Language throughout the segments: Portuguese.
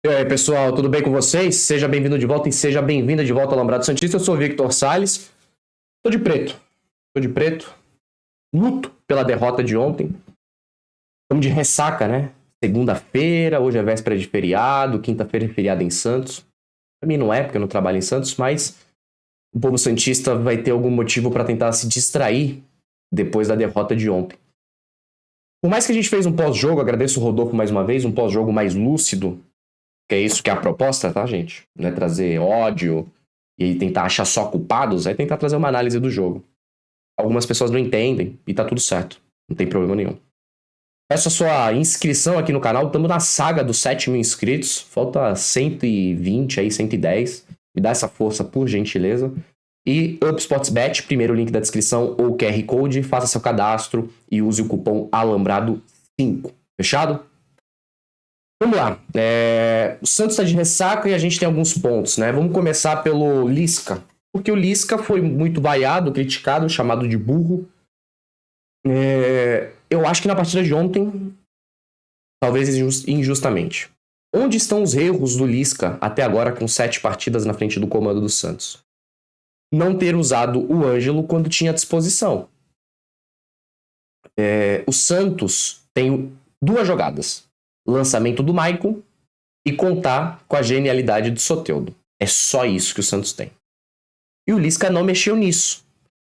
E aí, pessoal, tudo bem com vocês? Seja bem-vindo de volta e seja bem-vinda de volta ao Lambrado Santista. Eu sou o Victor Salles. Tô de preto. Tô de preto. Luto pela derrota de ontem. Estamos de ressaca, né? Segunda-feira, hoje é véspera de feriado, quinta-feira é feriado em Santos. Pra mim não é, porque eu não trabalho em Santos, mas o povo santista vai ter algum motivo para tentar se distrair depois da derrota de ontem. Por mais que a gente fez um pós-jogo, agradeço o Rodolfo mais uma vez, um pós-jogo mais lúcido, que é isso que é a proposta, tá, gente? Não é trazer ódio e tentar achar só culpados, é tentar trazer uma análise do jogo. Algumas pessoas não entendem e tá tudo certo. Não tem problema nenhum. Peço a sua inscrição aqui no canal. Estamos na saga dos 7.000 inscritos. Falta 120 aí, 110. Me dá essa força, por gentileza. E UpSportsBet, primeiro link da descrição ou QR Code. Faça seu cadastro e use o cupom ALAMBRADO5. Fechado? Vamos lá. O Santos está de ressaca e a gente tem alguns pontos, né? Vamos começar pelo Lisca. Porque o Lisca foi muito vaiado, criticado, chamado de burro. Eu acho que na partida de ontem, talvez injustamente. Onde estão os erros do Lisca até agora com 7 partidas na frente do comando do Santos? Não ter usado o Ângelo quando tinha disposição. O Santos tem 2 jogadas. Lançamento do Maicon e contar com a genialidade do Soteldo. É só isso que o Santos tem. E o Lisca não mexeu nisso.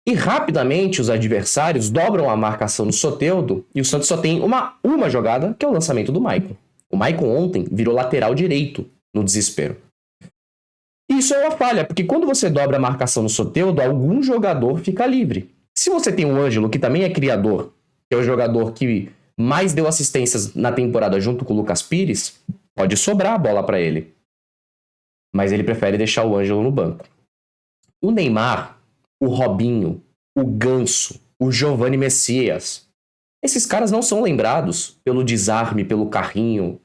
E rapidamente os adversários dobram a marcação do Soteldo e o Santos só tem uma jogada, que é o lançamento do Maicon. O Maicon ontem virou lateral direito no desespero. E isso é uma falha, porque quando você dobra a marcação no Soteldo, algum jogador fica livre. Se você tem o Ângelo, que também é criador, que é o jogador que mais deu assistências na temporada junto com o Lucas Pires, pode sobrar a bola para ele. Mas ele prefere deixar o Ângelo no banco. O Neymar, o Robinho, o Ganso, o Giovanni Messias, esses caras não são lembrados pelo desarme, pelo carrinho,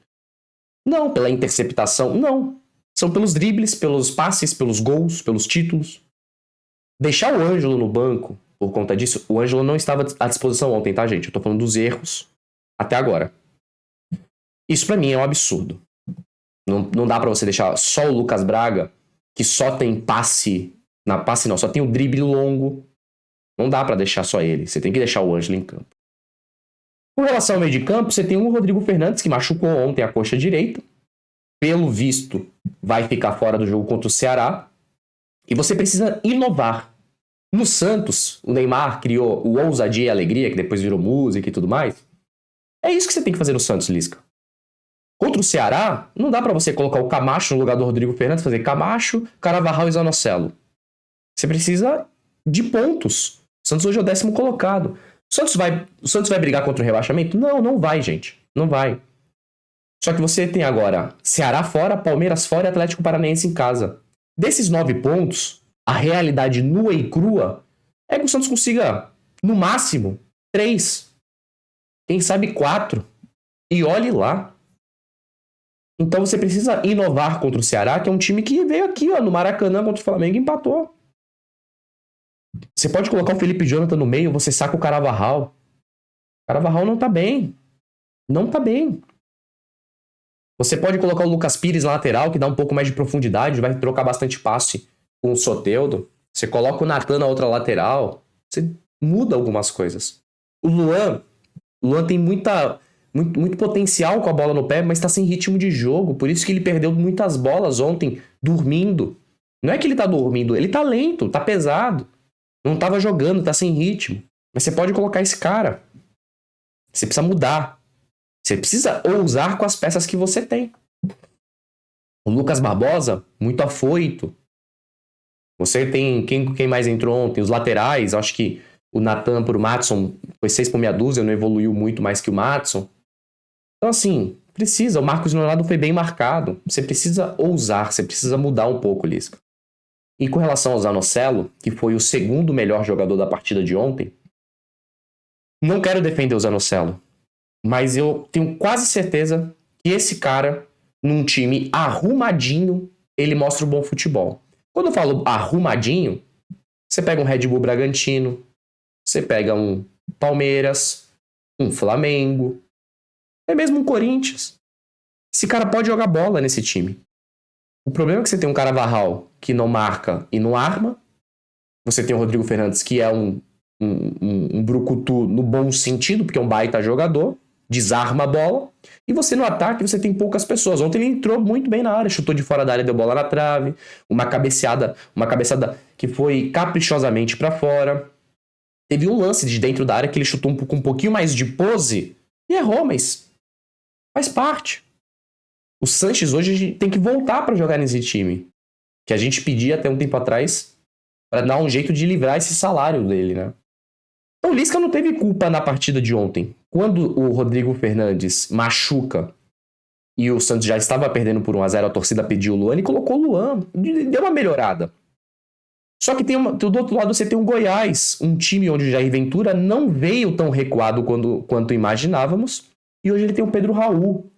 não pela interceptação, não. São pelos dribles, pelos passes, pelos gols, pelos títulos. Deixar o Ângelo no banco, por conta disso, o Ângelo não estava à disposição ontem, tá, gente? Eu tô falando dos erros até agora. Isso pra mim é um absurdo. Não dá pra você deixar só o Lucas Braga, que só tem passe... só tem o drible longo. Não dá pra deixar só ele. Você tem que deixar o Ângelo em campo. Com relação ao meio de campo, você tem o Rodrigo Fernandes, que machucou ontem a coxa direita. Pelo visto, vai ficar fora do jogo contra o Ceará. E você precisa inovar. No Santos, o Neymar criou o Ousadia e Alegria, que depois virou música e tudo mais. É isso que você tem que fazer no Santos, Lisca. Contra o Ceará, não dá pra você colocar o Camacho no lugar do Rodrigo Fernandes, fazer Camacho, Caravarral e Zanocelo. Você precisa de pontos. O Santos hoje é o 10º colocado. O Santos vai brigar contra o rebaixamento? Não vai, gente. Não vai. Só que você tem agora Ceará fora, Palmeiras fora e Atlético Paranaense em casa. Desses 9 pontos, a realidade nua e crua é que o Santos consiga, no máximo, 3. Quem sabe 4. E olhe lá. Então você precisa inovar contra o Ceará, que é um time que veio aqui, ó, no Maracanã contra o Flamengo e empatou. Você pode colocar o Felipe Jonathan no meio, você saca o Caravarral. O Caravarral não tá bem. Não tá bem. Você pode colocar o Lucas Pires na lateral, que dá um pouco mais de profundidade, vai trocar bastante passe com o Soteldo. Você coloca o Natan na outra lateral. Você muda algumas coisas. O Luan tem muito potencial com a bola no pé, mas tá sem ritmo de jogo. Por isso que ele perdeu muitas bolas ontem, dormindo. Não é que ele tá dormindo, ele tá lento, tá pesado. Não tava jogando, tá sem ritmo. Mas você pode colocar esse cara. Você precisa mudar. Você precisa ousar com as peças que você tem. O Lucas Barbosa, muito afoito. Você tem... Quem mais entrou ontem? Os laterais. Acho que o Natan pro Maddson foi 6 por meia dúzia, não evoluiu muito mais que o Maddson. Então, assim, precisa. O Marcos Leonardo foi bem marcado. Você precisa ousar, você precisa mudar um pouco, Lisca. E com relação ao Zanocelo, que foi o segundo melhor jogador da partida de ontem, não quero defender o Zanocelo, mas eu tenho quase certeza que esse cara, num time arrumadinho, ele mostra um bom futebol. Quando eu falo arrumadinho, você pega um Red Bull Bragantino, você pega um Palmeiras, um Flamengo, é mesmo um Corinthians. Esse cara pode jogar bola nesse time. O problema é que você tem um Carvajal que não marca e não arma. Você tem o Rodrigo Fernandes, que é um brucutu no bom sentido, porque é um baita jogador, desarma a bola. E você no ataque, você tem poucas pessoas. Ontem ele entrou muito bem na área, chutou de fora da área, deu bola na trave. Uma cabeçada que foi caprichosamente para fora. Teve um lance de dentro da área que ele chutou com um pouquinho mais de pose e errou, mas faz parte. O Sanches hoje tem que voltar para jogar nesse time, que a gente pedia até um tempo atrás para dar um jeito de livrar esse salário dele, né? Então o Lisca não teve culpa na partida de ontem. Quando o Rodrigo Fernandes machuca e o Santos já estava perdendo por 1-0, a torcida pediu o Luan, ele colocou o Luan, deu uma melhorada. Só que do outro lado você tem o Goiás, um time onde o Jair Ventura não veio tão recuado quanto imaginávamos, e hoje ele tem o Pedro Raul,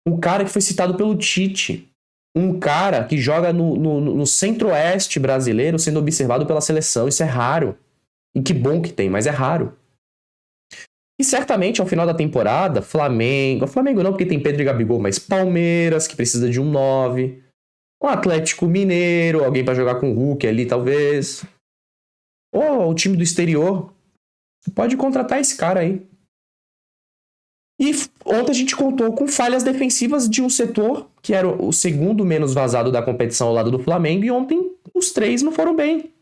um cara que foi citado pelo Tite, um cara que joga no centro-oeste brasileiro sendo observado pela seleção. Isso é raro. E que bom que tem, mas é raro. E certamente ao final da temporada, Flamengo não, porque tem Pedro e Gabigol, mas Palmeiras, que precisa de um 9, o Atlético Mineiro, alguém para jogar com o Hulk ali, talvez. Ou o time do exterior. Você pode contratar esse cara aí. E ontem a gente contou com falhas defensivas de um setor que era o segundo menos vazado da competição ao lado do Flamengo, e ontem os três não foram bem.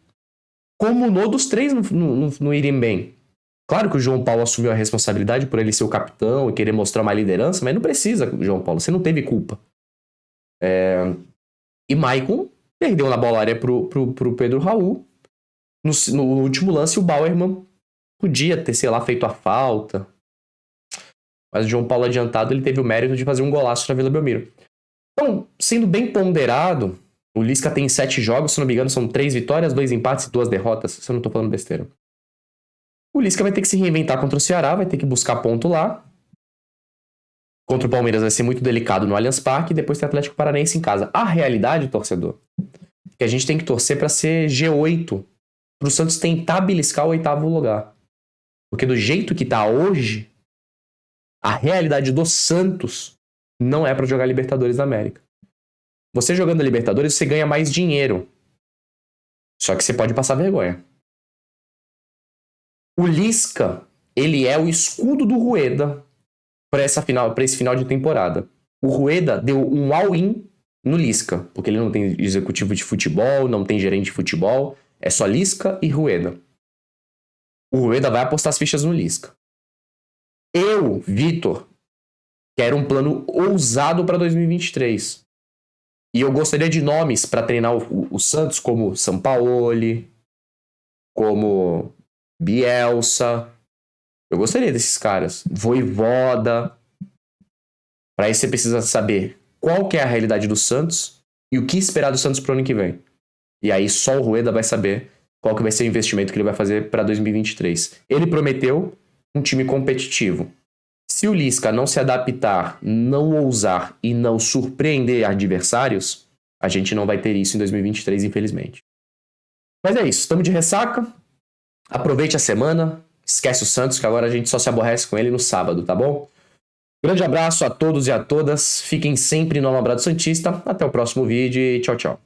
Como no dos três não irem bem. Claro que o João Paulo assumiu a responsabilidade por ele ser o capitão e querer mostrar uma liderança, mas não precisa, João Paulo, você não teve culpa. E Maicon perdeu na bola área pro Pedro Raul. No último lance, o Bauerman podia ter, sei lá, feito a falta. Mas o João Paulo adiantado, ele teve o mérito de fazer um golaço na Vila Belmiro. Então, sendo bem ponderado, o Lisca tem 7 jogos, se não me engano, são 3 vitórias, 2 empates e 2 derrotas, se eu não tô falando besteira. O Lisca vai ter que se reinventar contra o Ceará, vai ter que buscar ponto lá. Contra o Palmeiras vai ser muito delicado no Allianz Parque, e depois tem Atlético Paranaense em casa. A realidade, torcedor, é que a gente tem que torcer para ser G8, pro Santos tentar beliscar o 8º lugar. Porque do jeito que tá hoje, a realidade do Santos não é para jogar Libertadores da América. Você jogando a Libertadores, você ganha mais dinheiro. Só que você pode passar vergonha. O Lisca, ele é o escudo do Rueda para esse final de temporada. O Rueda deu um all-in no Lisca, porque ele não tem executivo de futebol, não tem gerente de futebol, é só Lisca e Rueda. O Rueda vai apostar as fichas no Lisca. Eu, Vitor, quero um plano ousado para 2023. E eu gostaria de nomes para treinar o Santos, como Sampaoli, como Bielsa. Eu gostaria desses caras. Voivoda. Para isso você precisa saber qual que é a realidade do Santos e o que esperar do Santos pro ano que vem. E aí só o Rueda vai saber qual que vai ser o investimento que ele vai fazer para 2023. Ele prometeu um time competitivo. Se o Lisca não se adaptar, não ousar e não surpreender adversários, a gente não vai ter isso em 2023, infelizmente. Mas é isso, estamos de ressaca. Aproveite a semana, esquece o Santos, que agora a gente só se aborrece com ele no sábado, tá bom? Grande abraço a todos e a todas, fiquem sempre no Alambrado Santista, até o próximo vídeo e tchau, tchau.